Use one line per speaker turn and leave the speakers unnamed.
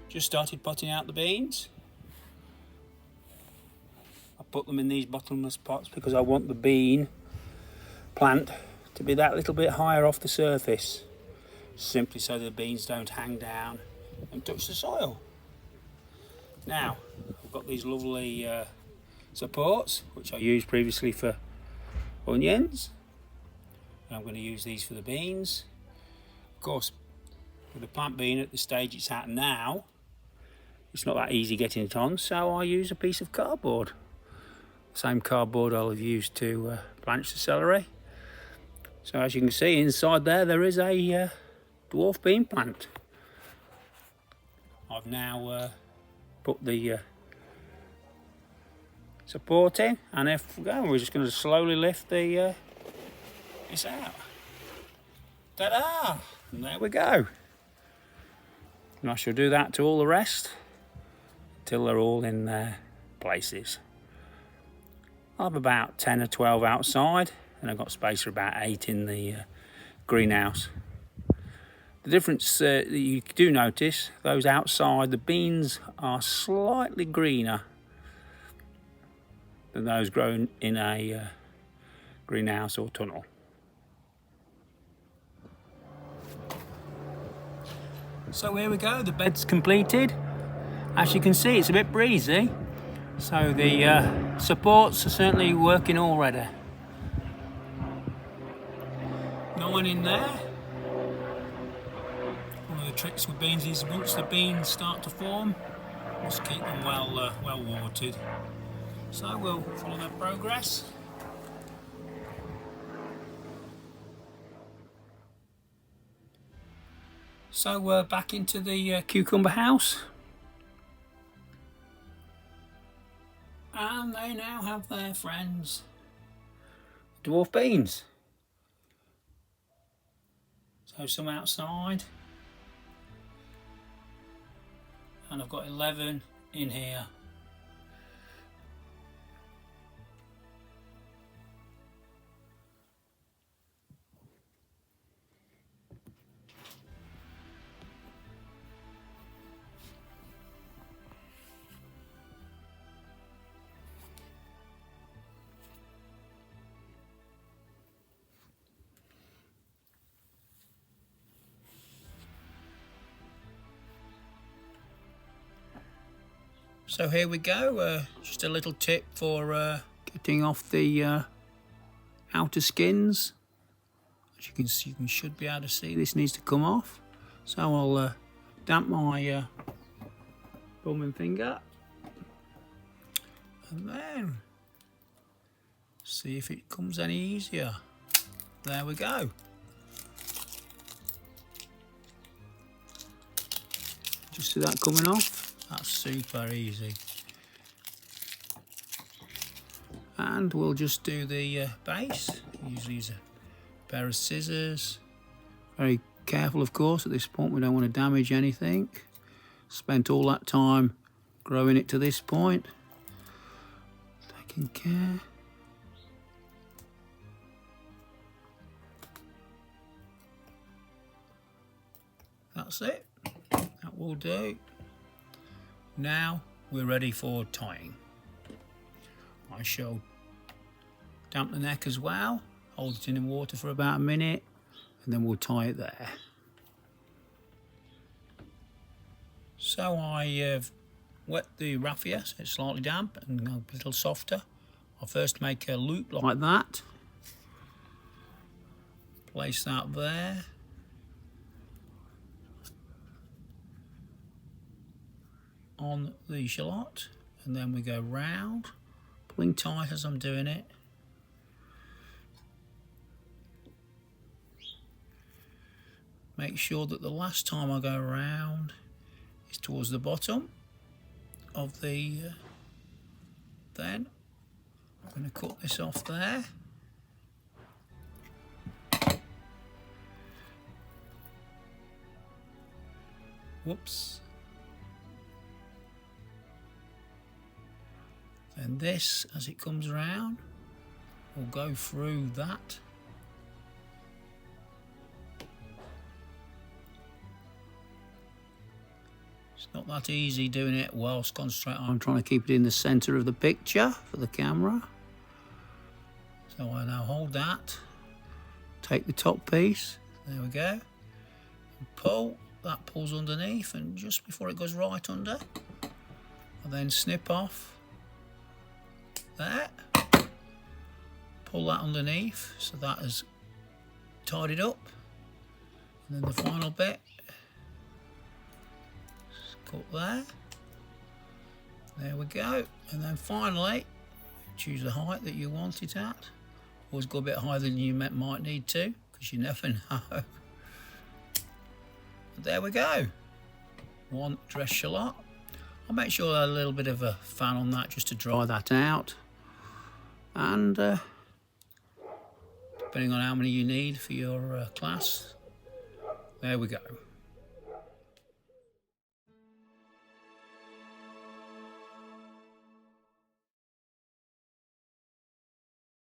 Just started potting out the beans. I put them in these bottomless pots because I want the bean plant to be that little bit higher off the surface, simply so the beans don't hang down and touch the soil. Now, I've got these lovely supports, which I used previously for onions. And I'm going to use these for the beans. Of course, with the plant being at the stage it's at now, it's not that easy getting it on, so I use a piece of cardboard. Same cardboard I'll have used to blanch the celery. So as you can see, inside there is a dwarf bean plant. I've now put the support in, and if we go, we're just going to slowly lift the this out. Ta-da! And there we go. And I shall do that to all the rest until they're all in their places. I have about 10 or 12 outside, and I've got space for about 8 in the greenhouse. The difference that you do notice, those outside, the beans are slightly greener than those grown in a greenhouse or tunnel. So here we go, the bed's completed. As you can see, it's a bit breezy, so the supports are certainly working already. No one in there. One of the tricks with beans is once the beans start to form, just keep them well watered. So we'll follow their progress. So we're back into the cucumber house. And they now have their friends, dwarf beans. So some outside. And I've got 11 in here. So here we go, just a little tip for getting off the outer skins. As you can see, you should be able to see this needs to come off. So I'll damp my thumb and finger, and then see if it comes any easier. There we go. Just see that coming off. That's super easy. And we'll just do the base. Usually use a pair of scissors. Very careful, of course, at this point. We don't want to damage anything. Spent all that time growing it to this point. Taking care. That's it. That will do. Now we're ready for tying. I shall damp the neck as well, hold it in water for about a minute, and then we'll tie it there. So I have wet the raffia so it's slightly damp and a little softer. I'll first make a loop like that. Place that there. On the shallot, and then we go round, pulling tight as I'm doing it. Make sure that the last time I go round is towards the bottom of the then I'm going to cut this off there. Whoops. And this, as it comes around, will go through that. It's not that easy doing it whilst concentrating. I'm trying to keep it in the centre of the picture for the camera. So I now hold that, take the top piece, there we go, and pull, that pulls underneath, and just before it goes right under, I then snip off there, pull that underneath, so that has tied it up, and then the final bit, cut there we go, and then finally choose the height that you want it at. Always go a bit higher than you might need to, because you never know. But there we go, one dress shallot. I'll make sure I add a little bit of a fan on that just to dry that out, and depending on how many you need for your class, there we go.